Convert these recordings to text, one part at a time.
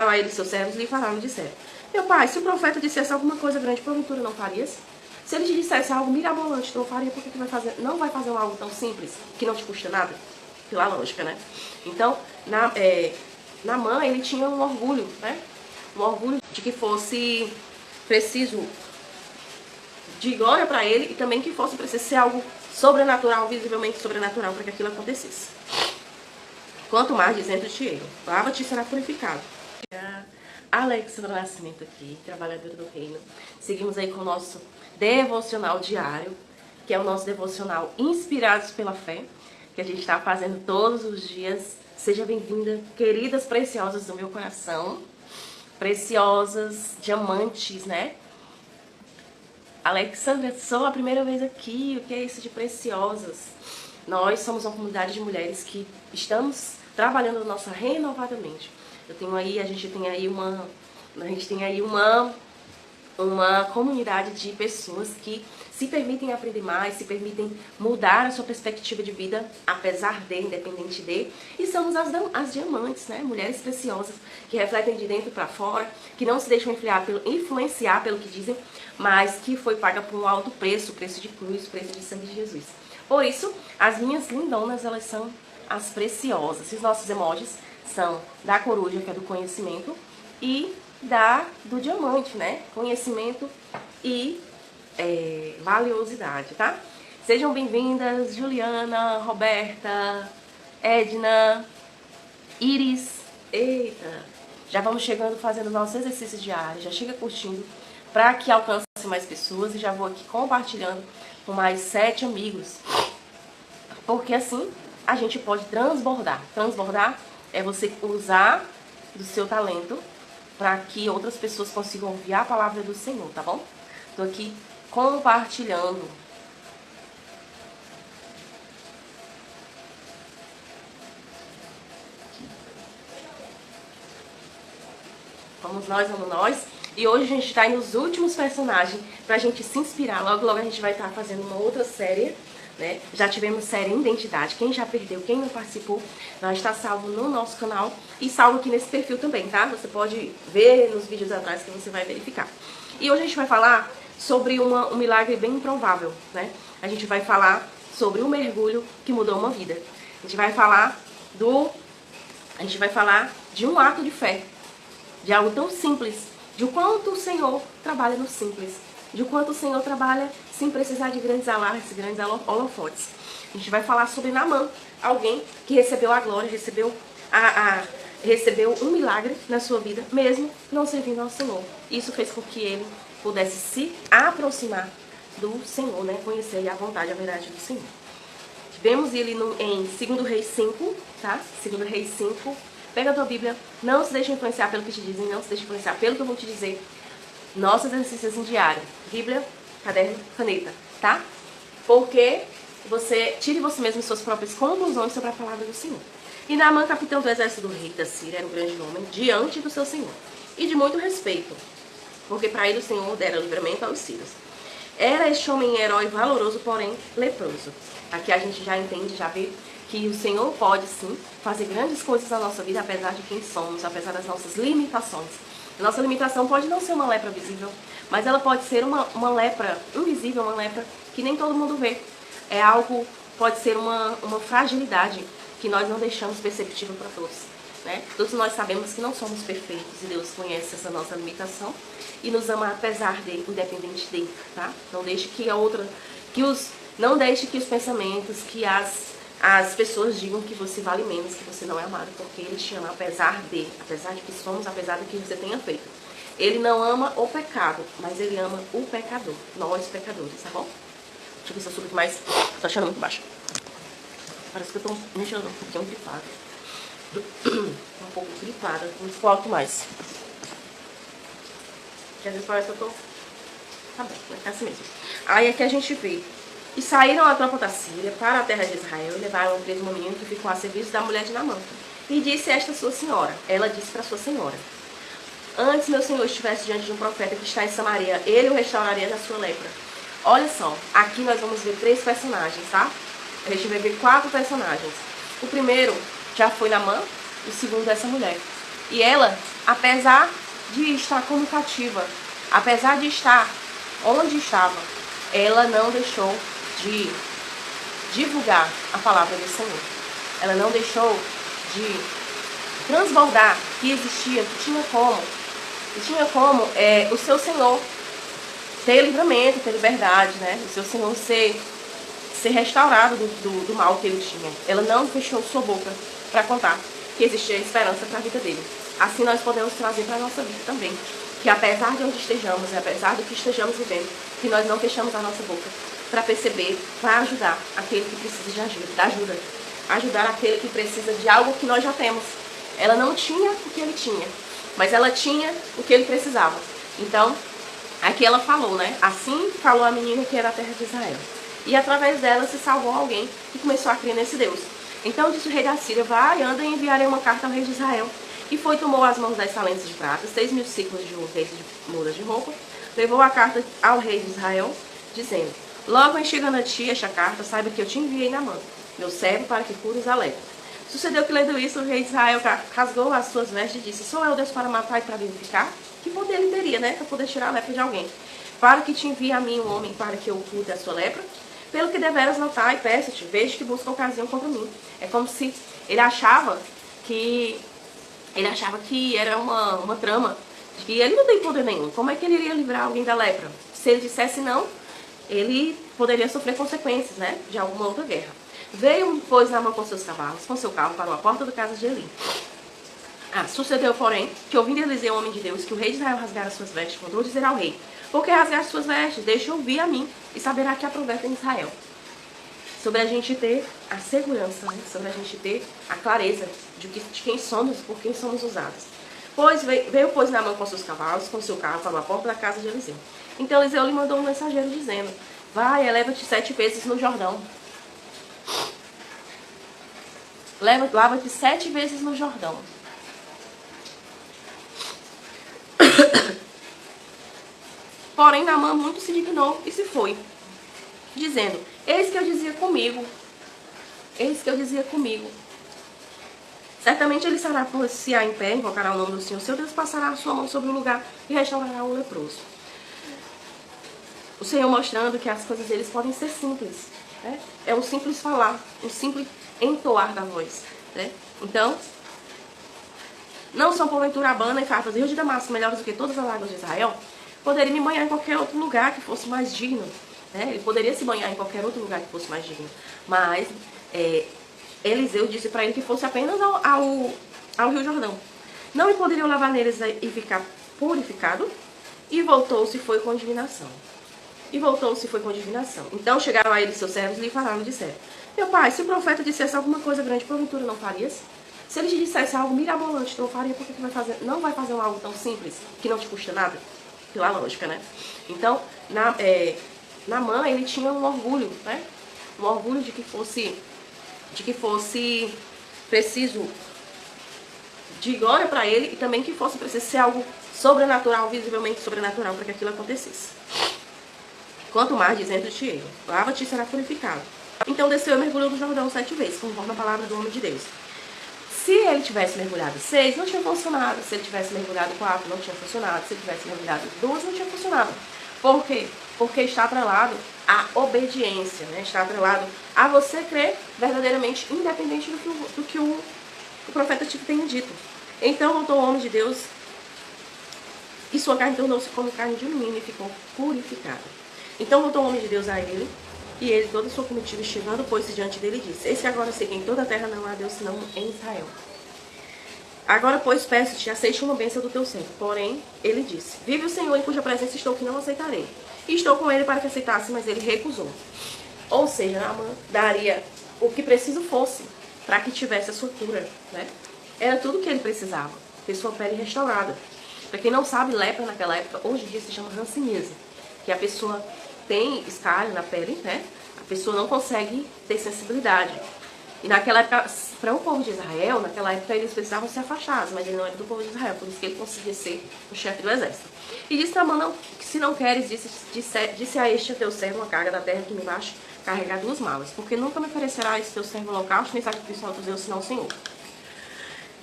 a ele seus servos lhe falaram e disseram: meu pai, se o profeta dissesse alguma coisa grande, porventura não farias? Se ele te dissesse algo mirabolante, tu não faria, por que não vai fazer algo tão simples, que não te custa nada? Pela lógica, né? Então, Naamã, ele tinha um orgulho, né? Um orgulho de que fosse preciso de glória para ele e também que fosse preciso ser algo sobrenatural, visivelmente sobrenatural, para que aquilo acontecesse. Quanto mais dizendo-te ele, lava-te e será purificado. Alexandra Nascimento aqui, trabalhadora do reino. Seguimos aí com o nosso devocional diário, que é o nosso devocional Inspirados pela Fé, que a gente está fazendo todos os dias. Seja bem-vinda, queridas preciosas do meu coração, preciosas, diamantes, né? Alexandra, sou a primeira vez aqui, o que é isso de preciosas? Nós somos uma comunidade de mulheres que estamos trabalhando nossa renovadamente. A gente tem aí uma comunidade de pessoas que se permitem aprender mais, se permitem mudar a sua perspectiva de vida, apesar de, independente de, e somos as diamantes, né? Mulheres preciosas que refletem de dentro para fora, que não se deixam influenciar pelo que dizem, mas que foi paga por um alto preço, preço de cruz, preço de sangue de Jesus. Por isso, as minhas lindonas, elas são as preciosas. Os nossos emojis são da coruja, que é do conhecimento, e do diamante, né? Conhecimento e valiosidade, tá? Sejam bem-vindas, Juliana, Roberta, Edna, Iris. Eita! Já vamos chegando fazendo nosso exercício diário. Já chega curtindo para que alcance mais pessoas. E já vou aqui compartilhando com mais 7 amigos. Porque assim a gente pode transbordar. Transbordar é você usar do seu talento para que outras pessoas consigam ouvir a palavra do Senhor, tá bom? Tô aqui compartilhando. Vamos nós. E hoje a gente tá aí nos últimos personagens pra gente se inspirar. Logo, logo a gente vai estar fazendo uma outra série, né? Já tivemos série Identidade. Quem já perdeu, quem não participou, vai estar salvo no nosso canal e salvo aqui nesse perfil também, tá? Você pode ver nos vídeos atrás que você vai verificar. E hoje a gente vai falar sobre um milagre bem improvável, né? A gente vai falar sobre um mergulho que mudou uma vida. A gente vai falar de um ato de fé, de algo tão simples, de o quanto o Senhor trabalha no simples, de o quanto o Senhor trabalha sem precisar de grandes alardes, grandes holofotes. A gente vai falar sobre Naamã, alguém que recebeu a glória, recebeu um milagre na sua vida, mesmo não servindo ao Senhor. Isso fez com que ele pudesse se aproximar do Senhor, né? Conhecer a vontade e a verdade do Senhor. Vemos ele em 2 Reis 5, tá? 2 Reis 5. Pega a tua Bíblia, não se deixe influenciar pelo que te dizem, não se deixe influenciar pelo que eu vou te dizer. Nossos exercícios em diário. Bíblia, caderno, caneta, tá? Porque tire você mesmo suas próprias conclusões sobre a palavra do Senhor. E Naamã, capitão do exército do rei da Síria, era um grande homem diante do seu Senhor. E de muito respeito, porque para ele o Senhor dera livramento aos sírios. Era este homem herói valoroso, porém leproso. Aqui a gente já entende, já vê que o Senhor pode sim fazer grandes coisas na nossa vida, apesar de quem somos, apesar das nossas limitações. A nossa limitação pode não ser uma lepra visível, mas ela pode ser uma lepra invisível, uma lepra que nem todo mundo vê. É algo, pode ser uma fragilidade que nós não deixamos perceptível para todos, né? Todos nós sabemos que não somos perfeitos e Deus conhece essa nossa limitação e nos ama apesar de, independente de, tá? Não deixe não deixe que os pensamentos, que as pessoas digam que você vale menos, que você não é amado, porque Ele te ama apesar de que somos, apesar do que você tenha feito. Ele não ama o pecado, mas Ele ama o pecador, nós pecadores, tá bom? Deixa eu ver se eu subo aqui mais, tô achando muito baixo. Parece que eu tô mexendo um pouquinho gripada. Um pouco gripada, não ficou alto mais. Porque às vezes parece que eu tô... Tá bom, vai ficar assim mesmo. Aí aqui a gente vê. E saíram a tropa da Síria para a terra de Israel e levaram preso um menino que ficou a serviço da mulher de Naamã. E disse esta sua senhora, ela disse para sua senhora: antes meu senhor estivesse diante de um profeta que está em Samaria, ele o restauraria da sua lepra. Olha só, aqui nós vamos ver 3 personagens, tá? A gente vai ver 4 personagens. O primeiro já foi Naamã, o segundo é essa mulher. E ela, apesar de estar como cativa, apesar de estar onde estava, ela não deixou de divulgar a palavra do Senhor. Ela não deixou de transbordar que existia, que tinha como o seu Senhor ter livramento, ter liberdade, né? O seu Senhor ser restaurado do mal que ele tinha. Ela não fechou sua boca para contar que existia esperança para a vida dele. Assim nós podemos trazer para a nossa vida também, que apesar de onde estejamos e apesar do que estejamos vivendo, que nós não fechamos a nossa boca para perceber, para ajudar aquele que precisa de ajuda, ajudar aquele que precisa de algo que nós já temos. Ela não tinha o que ele tinha, mas ela tinha o que ele precisava. Então, aqui ela falou, né? Assim falou a menina que era da terra de Israel. E através dela se salvou alguém que começou a crer nesse Deus. Então disse o rei da Síria: vai, anda e enviarei uma carta ao rei de Israel. E foi, tomou as mãos 10 talentos de prata, 6.000 ciclos de ouro, de mudas de roupa, levou a carta ao rei de Israel, dizendo: logo em chegando a ti esta carta, saiba que eu te enviei na mão, meu servo, para que cures a lepra. Sucedeu que, lendo isso, o rei de Israel rasgou as suas vestes e disse: sou eu Deus para matar e para vivificar? Que poder ele teria, né, para poder tirar a lepra de alguém? Para que te envie a mim um homem para que eu cure a sua lepra? Pelo que deveras notar e peço-te, vejo que busca ocasião contra mim. É como se ele achava que era uma trama, de que ele não tem poder nenhum. Como é que ele iria livrar alguém da lepra? Se ele dissesse não, ele poderia sofrer consequências, né, de alguma outra guerra. Veio, pois, Naamã com seus cavalos, com seu carro, para a porta da casa de Eli. Sucedeu, porém, que ouvindo Eliseu, homem de Deus, que o rei de Israel rasgara suas vestes, mandou dizer ao rei: por que rasgaste suas vestes? Deixa ouvir a mim, e saberá que há profeta em Israel. Sobre a gente ter a segurança, né? Sobre a gente ter a clareza de quem somos, por quem somos usados. Veio, pois, Naamã com seus cavalos, com seu carro, para a porta da casa de Eliseu. Então Eliseu lhe mandou um mensageiro dizendo: vai, eleva-te 7 vezes no Jordão. Lava-te 7 vezes no Jordão. Porém, Naamã muito se dignou e se foi, dizendo: eis que eu dizia comigo, certamente ele será por-se-á em pé, invocará o nome do Senhor, seu Deus passará a sua mão sobre o lugar e restaurará o leproso. O Senhor mostrando que as coisas deles podem ser simples, né? É um simples falar, um simples entoar da voz, né? Então, não são porventura Abana e Farpas e Rio de Damasco melhores do que todas as águas de Israel? Poderia me banhar em qualquer outro lugar que fosse mais digno, né? Ele poderia se banhar em qualquer outro lugar que fosse mais digno, mas Eliseu disse para ele que fosse apenas ao Rio Jordão. Não me poderiam lavar neles e ficar purificado? E voltou-se e foi com indignação. Então chegaram a ele seus servos e lhe falaram e disseram: meu pai, se o profeta dissesse alguma coisa grande, porventura não farias? Se ele te dissesse algo mirabolante, tu não faria, por que não vai fazer algo tão simples, que não te custa nada? Pela lógica, né? Então, Naamã, ele tinha um orgulho, né? Um orgulho de que fosse preciso de glória para ele e também que fosse preciso ser algo sobrenatural, visivelmente sobrenatural, para que aquilo acontecesse. Quanto mais dizendo-te ele: lava-te e será purificado. Então desceu e mergulhou no Jordão 7 vezes, conforme a palavra do homem de Deus. Se ele tivesse mergulhado 6, não tinha funcionado. Se ele tivesse mergulhado 4, não tinha funcionado. Se ele tivesse mergulhado 2, não tinha funcionado. Por quê? Porque está atrelado à obediência, né? Está atrelado a você crer verdadeiramente, independente do que o profeta te tem dito. Então voltou o homem de Deus e sua carne tornou-se como carne de um menino e ficou purificada. Então voltou o homem de Deus a ele, e ele, toda a sua comitiva, chegando, pôs-se diante dele e disse: eis que agora sei que em toda a terra não há Deus senão em Israel. Agora, pois, peço-te, aceite uma bênção do teu servo. Porém, ele disse: vive o Senhor, em cuja presença estou, que não aceitarei. E estou com ele para que aceitasse, mas ele recusou. Ou seja, Naamã daria o que preciso fosse para que tivesse a sua cura, né? Era tudo o que ele precisava, ter sua pele restaurada. Para quem não sabe, lepra naquela época, hoje em dia se chama hanseníase, que a pessoa tem escário na pele, né? A pessoa não consegue ter sensibilidade. E naquela época, para o povo de Israel, naquela época eles precisavam ser afastados, mas ele não era do povo de Israel, por isso que ele conseguia ser o chefe do exército. E disse Naamã que se não queres, disse a este teu servo uma carga da terra que me baste carregar 2 malas, porque nunca me oferecerá esse teu servo holocausto, nem sacrifício a outros deuses, senão o Senhor.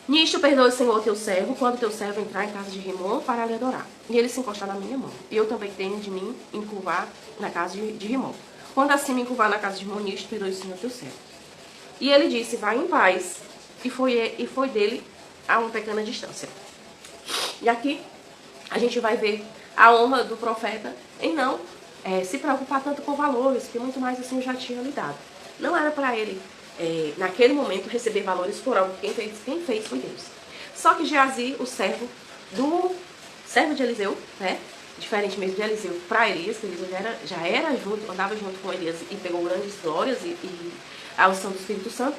Nisto perdoe o Senhor teu servo, quando teu servo entrar em casa de Rimon para lhe adorar, e ele se encostar na minha mão. E eu também tenho de mim encurvar na casa de Rimon. Quando assim me encurvar na casa de Rimon, nisto perdoe o Senhor teu servo. E ele disse, vai em paz, e foi dele a uma pequena distância. E aqui a gente vai ver a honra do profeta em não se preocupar tanto com valores, que muito mais assim já tinha lhe dado. Não era para ele, naquele momento, receber valores por algo que quem fez foi Deus. Só que Geazi, o servo de Eliseu, né? Diferente mesmo de Eliseu para Elias, que Eliseu já era junto, andava junto com Elias e pegou grandes glórias e a unção do Espírito Santo.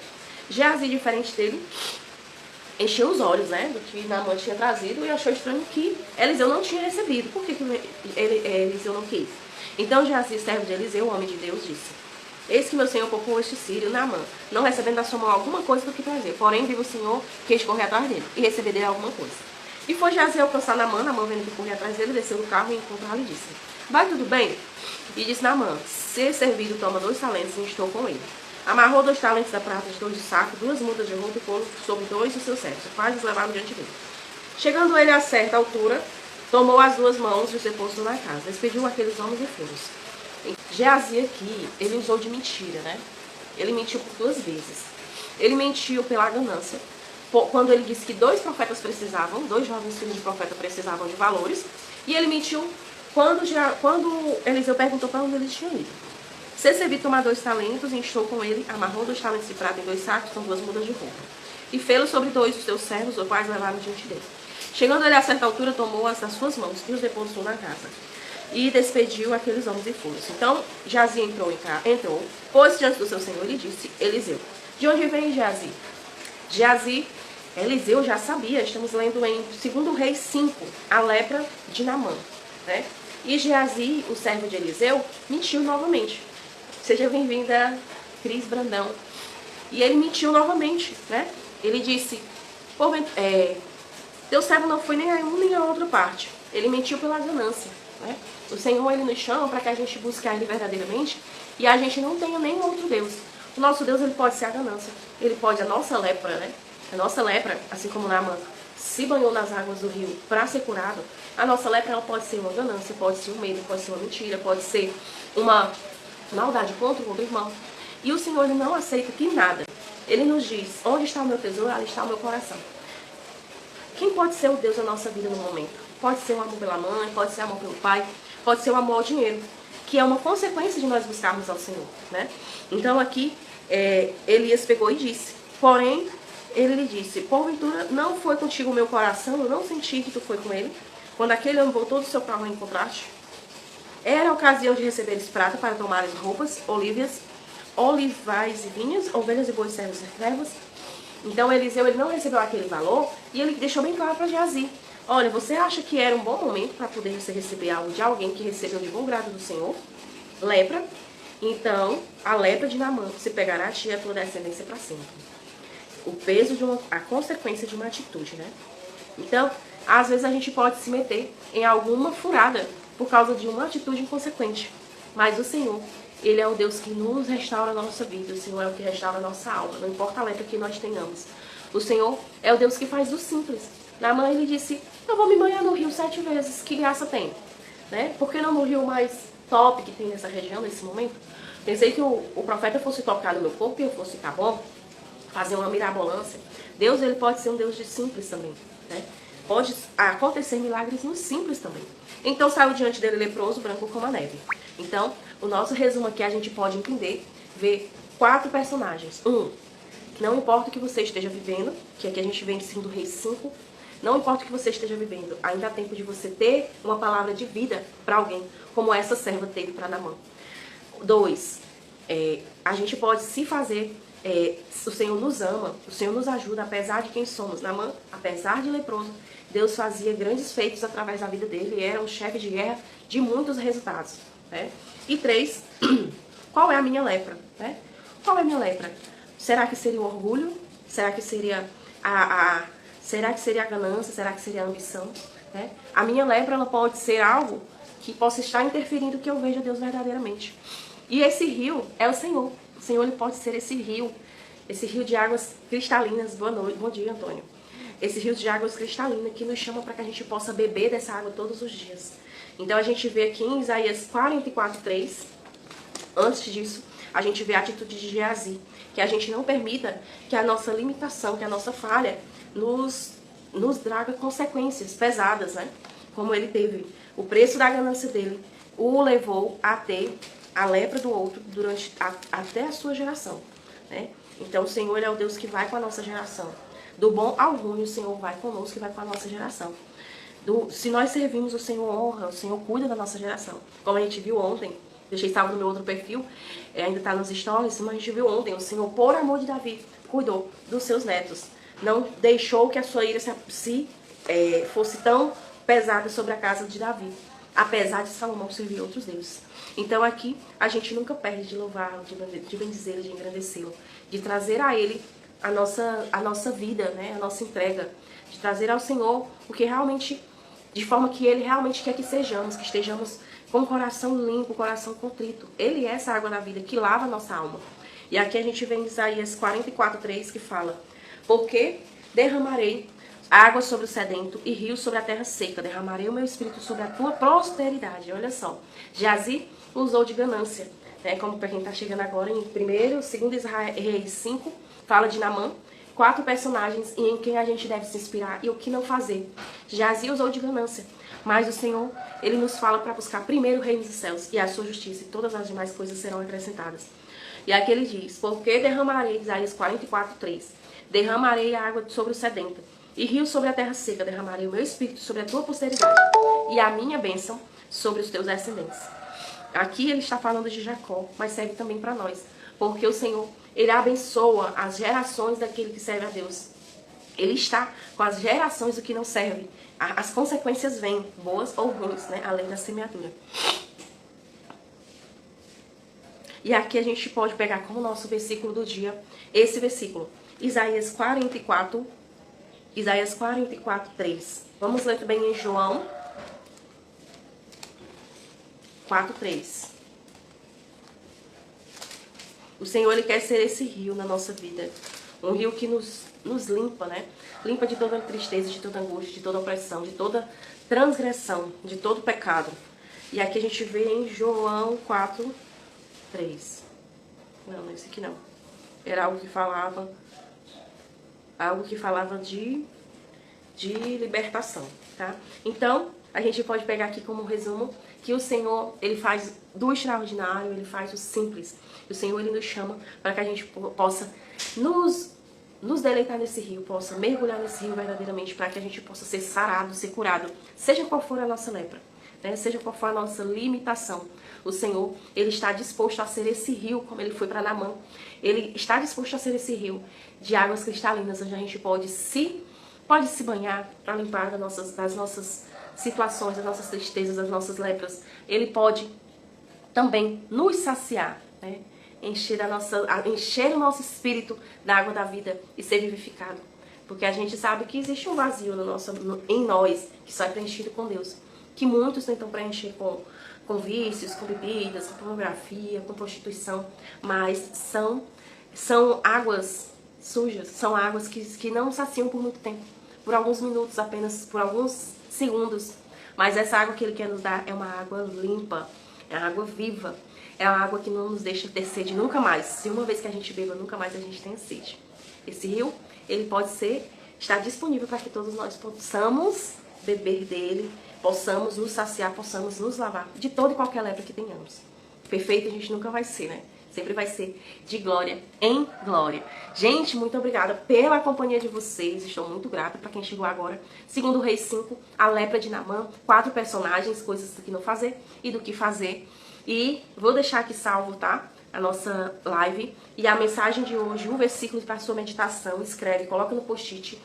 Geazi, diferente dele, encheu os olhos, né, do que Naamã tinha trazido e achou estranho que Eliseu não tinha recebido. Por que Eliseu não quis? Então Geazi, servo de Eliseu, o homem de Deus, disse, eis que meu senhor poupou este sírio, Naamã, não recebendo da sua mão alguma coisa do que trazer. Porém, viu o senhor que eles correr atrás dele e receber dele alguma coisa. E foi Geazi alcançar Naamã, Naamã vendo que corria atrás dele, desceu do carro e encontrou-lhe e disse, vai tudo bem? E disse Naamã, ser servido toma 2 talentos e estou com ele. Amarrou 2 talentos da prata, 2 de saco, 2 mudas de roupa e pôs sobre 2 dos seus servos, quais os levaram diante dele. Chegando ele a certa altura, tomou as 2 mãos e os depôs na casa. Despediu aqueles homens e foram. Geazi aqui, ele usou de mentira, né? Ele mentiu por 2 vezes. Ele mentiu pela ganância, quando ele disse que 2 profetas precisavam, 2 jovens filhos de profeta precisavam de valores, e ele mentiu quando Eliseu perguntou para onde eles tinham ido. Se serviu tomar 2 talentos, e estou com ele, amarrou 2 talentos de prata em 2 sacos, com 2 mudas de roupa. E fê-lo sobre 2 dos seus servos, os quais levaram diante dele. Chegando ele a certa altura, tomou-as das suas mãos e os depositou na casa. E despediu aqueles homens e foi-se. Então, Geazi entrou, pôs diante do seu senhor e disse, Eliseu, de onde vem Geazi? Geazi, Eliseu já sabia, estamos lendo em 2 Reis 5, a lepra de Naamã, né? E Geazi, o servo de Eliseu, mentiu novamente. Seja bem-vinda, Cris Brandão. E ele mentiu novamente, né? Ele disse, teu servo não foi nem a uma nem a outra parte. Ele mentiu pela ganância, né? O Senhor, ele nos chama para que a gente busque a ele verdadeiramente e a gente não tenha nenhum outro Deus. O nosso Deus, ele pode ser a ganância. Ele pode a nossa lepra, né? A nossa lepra, assim como Naamã se banhou nas águas do rio para ser curado, a nossa lepra, ela pode ser uma ganância, pode ser um medo, pode ser uma mentira, pode ser uma maldade contra o outro irmão. E o Senhor, ele não aceita que nada. Ele nos diz, onde está o meu tesouro, ali está o meu coração. Quem pode ser o Deus da nossa vida no momento? Pode ser o amor pela mãe, pode ser o amor pelo pai, pode ser o amor ao dinheiro, que é uma consequência de nós buscarmos ao Senhor, né? Então aqui, Elias pegou e disse, porém, ele lhe disse, porventura não foi contigo o meu coração, eu não senti que tu foi com ele, quando aquele homem voltou do seu carro e encontraste? Era a ocasião de receberes prata para tomares roupas, olivais e vinhos, ovelhas e bois, servos e servas. Então Eliseu, ele não recebeu aquele valor e ele deixou bem claro para Geazi. Olha, você acha que era um bom momento para poder você receber algo de alguém que recebeu de bom grado do Senhor? Lepra. Então, a lepra de Naamã se pegará a ti e a tua descendência para sempre. O peso a consequência de uma atitude, né? Então, às vezes a gente pode se meter em alguma furada por causa de uma atitude inconsequente. Mas o Senhor, ele é o Deus que nos restaura a nossa vida. O Senhor é o que restaura a nossa alma. Não importa a lepra que nós tenhamos. O Senhor é o Deus que faz do simples. Naamã, ele disse, eu vou me banhar no rio 7 vezes. Que graça tem? Né? Por que não no rio mais top que tem nessa região, nesse momento? Pensei que o profeta fosse tocar no meu corpo e eu fosse ficar bom, fazer uma mirabolância. Deus, ele pode ser um Deus de simples também, né? Pode acontecer milagres no simples também. Então saiu diante dele leproso, branco como a neve. Então, o nosso resumo aqui, a gente pode entender, ver 4 personagens. Não importa o que você esteja vivendo, que aqui a gente vê em 2 Reis 5, não importa o que você esteja vivendo, ainda há tempo de você ter uma palavra de vida para alguém, como essa serva teve para Naamã. 2, a gente pode se fazer, o Senhor nos ama, o Senhor nos ajuda, apesar de quem somos. Naamã, apesar de leproso, Deus fazia grandes feitos através da vida dele e era um chefe de guerra de muitos resultados, né? E 3, qual é a minha lepra? Né? Qual é a minha lepra? Será que seria o orgulho? Será que seria será que seria a ganância? Será que seria a ambição? Né? A minha lepra, ela pode ser algo que possa estar interferindo que eu veja Deus verdadeiramente. E esse rio é o Senhor. O Senhor, ele pode ser esse rio de águas cristalinas. Boa noite, bom dia, Antônio. esse rio de águas cristalinas que nos chama para que a gente possa beber dessa água todos os dias. Então a gente vê aqui em Isaías 44:3, antes disso, a gente vê a atitude de Geazi, que a gente não permita que a nossa limitação, que a nossa falha nos traga consequências pesadas, né? Como ele teve. O preço da ganância dele o levou a ter a lepra do outro até a sua geração, né? Então o Senhor é o Deus que vai com a nossa geração. Do bom ao ruim, o Senhor vai conosco e vai com a nossa geração. Se nós servimos, o Senhor honra, o Senhor cuida da nossa geração. Como a gente viu ontem, deixei salvo no meu outro perfil, ainda está nos stories, mas a gente viu ontem, o Senhor, por amor de Davi, cuidou dos seus netos. Não deixou que a sua ira fosse tão pesada sobre a casa de Davi, apesar de Salomão servir outros deuses. Então aqui a gente nunca perde de louvá-lo, de bendizê-lo, de engrandecê-lo, de trazer a ele a nossa vida, né, a nossa entrega, de trazer ao Senhor o que realmente, de forma que Ele realmente quer que sejamos, que estejamos com o coração limpo, o coração contrito. Ele é essa água da vida que lava a nossa alma. E aqui a gente vê em Isaías 44:3 que fala: porque derramarei água sobre o sedento e rios sobre a terra seca, derramarei o meu espírito sobre a tua posteridade. Olha só, Geazi usou de ganância, né? Como para quem está chegando agora, em 2 Reis 5, fala de Naamã, 4 personagens e em quem a gente deve se inspirar e o que não fazer. Geazi usou de ganância, mas o Senhor, Ele nos fala para buscar primeiro o reino dos céus e a sua justiça, e todas as demais coisas serão acrescentadas. E aqui ele diz: porque derramarei, Isaías 44:3, derramarei a água sobre o sedento e rios sobre a terra seca, derramarei o meu espírito sobre a tua posteridade e a minha bênção sobre os teus descendentes. Aqui ele está falando de Jacó, mas serve também para nós, porque o Senhor, Ele abençoa as gerações daquele que serve a Deus. Ele está com as gerações do que não serve. As consequências vêm, boas ou ruins, né? Além da semeadura. E aqui a gente pode pegar como nosso versículo do dia esse versículo, Isaías 44:3. Vamos ler também em João 4:3. O Senhor, Ele quer ser esse rio na nossa vida. Um rio que nos limpa, né? Limpa de toda tristeza, de toda angústia, de toda opressão, de toda transgressão, de todo pecado. E aqui a gente vê em João 4:3. Não, esse aqui não. Era algo que falava de libertação, tá? Então, a gente pode pegar aqui como resumo que o Senhor, Ele faz do extraordinário, Ele faz o simples. O Senhor, Ele nos chama para que a gente possa nos deleitar nesse rio, possa mergulhar nesse rio verdadeiramente, para que a gente possa ser sarado, ser curado, seja qual for a nossa lepra, né? Seja qual for a nossa limitação. O Senhor, Ele está disposto a ser esse rio, como Ele foi para Naamã. Ele está disposto a ser esse rio de águas cristalinas, onde a gente pode se banhar para limpar das nossas situações, das nossas tristezas, das nossas lepras. Ele pode também nos saciar, né? Encher o nosso espírito da água da vida e ser vivificado. Porque a gente sabe que existe um vazio em nós, que só é preenchido com Deus. Que muitos tentam preencher com vícios, com bebidas, com pornografia, com prostituição. Mas são águas sujas, são águas que não saciam por muito tempo. Por alguns minutos apenas, por alguns segundos. Mas essa água que Ele quer nos dar é uma água limpa, é uma água viva. É uma água que não nos deixa ter sede nunca mais. Se uma vez que a gente beba, nunca mais a gente tenha sede. Esse rio, ele pode estar disponível para que todos nós possamos beber dele, possamos nos saciar, possamos nos lavar de toda e qualquer lepra que tenhamos. Perfeito a gente nunca vai ser, né? Sempre vai ser de glória em glória. Gente, muito obrigada pela companhia de vocês. Estou muito grata para quem chegou agora. 2 Reis 5, a lepra de Naamã. 4 personagens, coisas do que não fazer e do que fazer. E vou deixar aqui salvo, tá? A nossa live. E a mensagem de hoje, um versículo para a sua meditação. Escreve, coloca no post-it.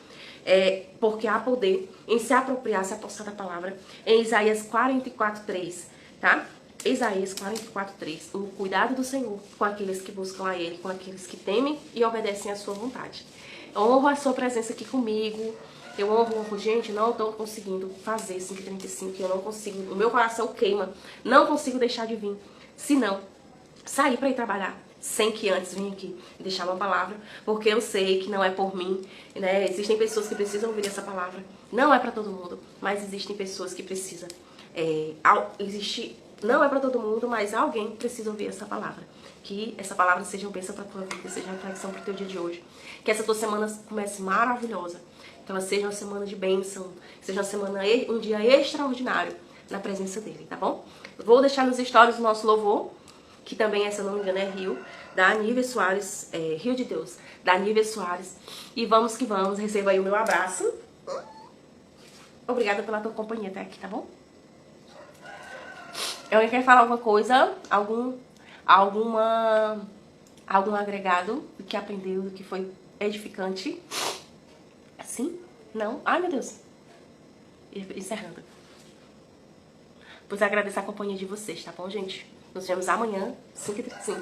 Porque há poder em se apropriar, se apossar da palavra. Em Isaías 44:3, tá? Isaías 44:3. O cuidado do Senhor com aqueles que buscam a Ele, com aqueles que temem e obedecem à sua vontade. Eu honro a sua presença aqui comigo. Eu honro, gente, não estou conseguindo fazer 5h35, eu não consigo, o meu coração queima, não consigo deixar de vir. Se não, sair para ir trabalhar, sem que antes venha aqui e deixar uma palavra, porque eu sei que não é por mim, né? Existem pessoas que precisam ouvir essa palavra. Não é para todo mundo, mas existem pessoas que precisam. Não é para todo mundo, mas alguém precisa ouvir essa palavra. Que essa palavra seja uma bênção para tua vida, seja uma reflexão para o teu dia de hoje. Que essa tua semana comece maravilhosa. Que ela seja uma semana de bênção, seja uma semana, um dia extraordinário na presença dele, tá bom? Vou deixar nos stories o nosso louvor, que também, se eu não me engano, é Rio, da Nívia Soares, Rio de Deus, da Nívia Soares. E vamos que vamos, receba aí o meu abraço. Obrigada pela tua companhia até aqui, tá bom? Eu quero falar alguma coisa, algum agregado do que aprendeu, do que foi edificante? Sim? Não? Ai, meu Deus. Encerrando. Pois agradeço a companhia de vocês, tá bom, gente? Nos vemos amanhã, 5h35.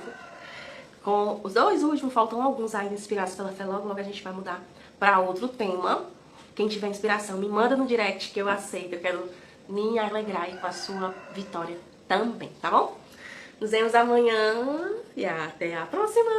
Com os 2 últimos, faltam alguns aí inspirados pela fé. Logo, logo a gente vai mudar para outro tema. Quem tiver inspiração, me manda no direct que eu aceito. Eu quero me alegrar aí com a sua vitória também, tá bom? Nos vemos amanhã e até a próxima!